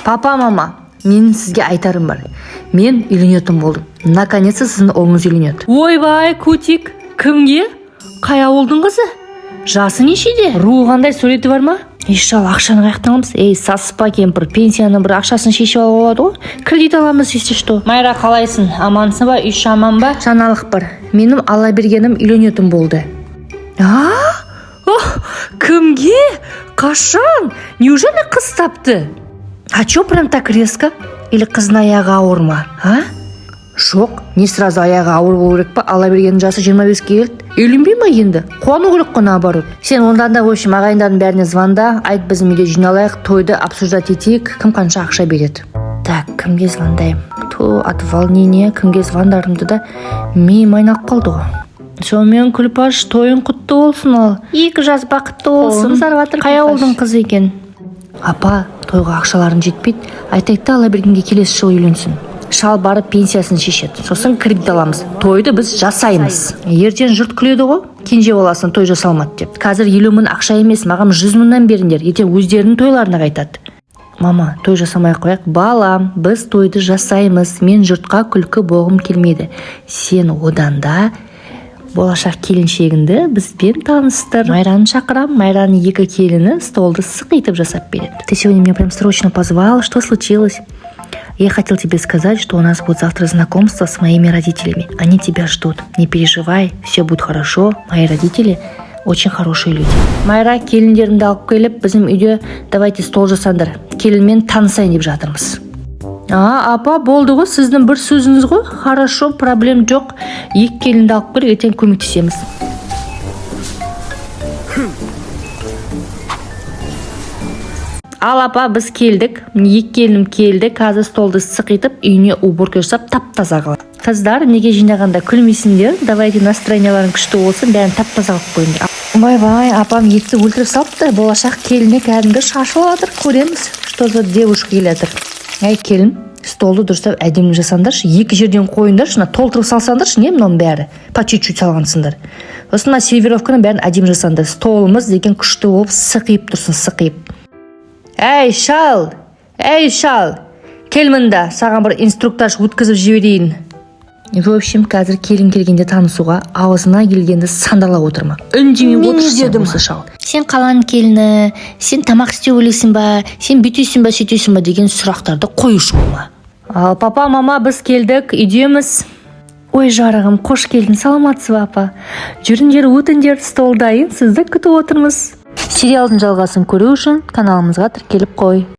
Папа, мама, мен сізге айтарым бар. Мен үйленетін болдым. Наконец-то сіздің ұлыңыз үйленеді. Ойбай, Кутик, кімге? Қай ауылдың қызы? Жасы нешеде? Руы қандай, суреті бар ма? Ешал, ақшаны қаяқтан аламыз? Саспа кемпір, пенсияның бір ақшасын шешіп алуға болады ғой. Кредит аламыз, если что. Майра, қалайсың? Амансың ба? Үй аман ба? Жаңалық бар. Менің ала бергенім үйленетін болды. Кімге? Қашан? Неужели қыз тапты? А чё прям так резко? Или қыздың аяғы ауыр ма? Жоқ, не сразу аяғы ауыр болу керек па? Ала бергеннің жасы 25-ке келді. Үйленбей ма енді? Қуану керек қой, наоборот. Сен ондан да общем ағайындардың бәріне звонда, айт біздің үйде жиналайық, тойды обсуждать етейік, кім қанша ақша береді. Так, кімге звондаймын? От волнения кімге звондарымды да миым айналып қалды ғой. Сонымен Күлпаш, тойың құтты болсын ал. 2 жас бақытты болсын. Қай ауылдың қызы екен? Апа, тойға ақшаларын жетпейді. Айтайық та, ала бергенге келесі жыл үйленсін. Шал барып пенсиясын шешеді. Сосын кредит аламыз. Тойды біз жасаймыз. Ертең жұрт күледі ғой. Кенже баласына той жасалмады деп. Қазір 50 мың ақша емес, маған 100 мыңнан беріңдер. Ертең өздерінің тойларына қайтады. Мама, той жасамай қояйық. Балам, біз тойды жасаймыз. Мен жұртқа күлкі болғым келмейді. Сен одан да болашақ келіншегіңді бізбен таныстыр. Майраны шақырам. Майраның 2 келіні столды сықитып жасап береді. Ты сегодня меня прям срочно позвал. Что случилось? Я хотел тебе сказать, что у нас будет завтра знакомство с моими родителями. Они тебя ждут. Не переживай, все будет хорошо. Мои родители очень хорошие люди. Майра, келіндерімді алып келіп, біздің үйде давайте стол жасаңдар. Келінмен танысайын деп жатырмыз. Апа, болды ғой, сіздің бір сөзіңіз ғой. Хорошо, проблем жоқ. 2 келінді алып кел, ертең көмектесеміз. Ал апа, біз келдік. 2 келінім келді. Қазір столды сықитып, үйіне уборка жасап, тап-таза қылады. Қыздар, неге жинағанда күлмейсіңдер? Давайте настроенияларың күшті болсын, бәрін тап-таза қылып қойыңдар. Бай-бай, апам етті өлтіріп салыпты. Болашақ келіне кәдімгі шашылып жатыр. Көреміз, что за девушка келатыр. Әй, келін, столды дұрыстап әдемі жасаңдаршы. 2 жерден қойыңдаршы, толтырып салсаңдаршы, не мынаның бәрі? По чуть-чуть салғансыңдар. Сосын сервировканың бәрін әдемі жасаңдар. Столымыз деген күшті болып сықиып тұрсын, сықиып. Әй, шал, кел мында, саған бір инструктаж өткізіп жіберейін. В общем, қазір келін келгенде танысуға, ауызына келгенде сандалап отырма. Үндемей отырсың осы шал. Сен қаланың келіні, сен тамақ істеу білесің ба, сен бүйтесің ба, сөйтесің ба деген сұрақтарды қойыш болма. Ал папа, мама, біз келдік, үйдеміз. Ой, жарығым, қош келдің, саламатсыз ба, апа? Жүріңдер, өтіңдер, стол дайын, сізді күтіп отырмыз. Сериалдың жалғасын көру үшін каналымызға тіркеліп қой.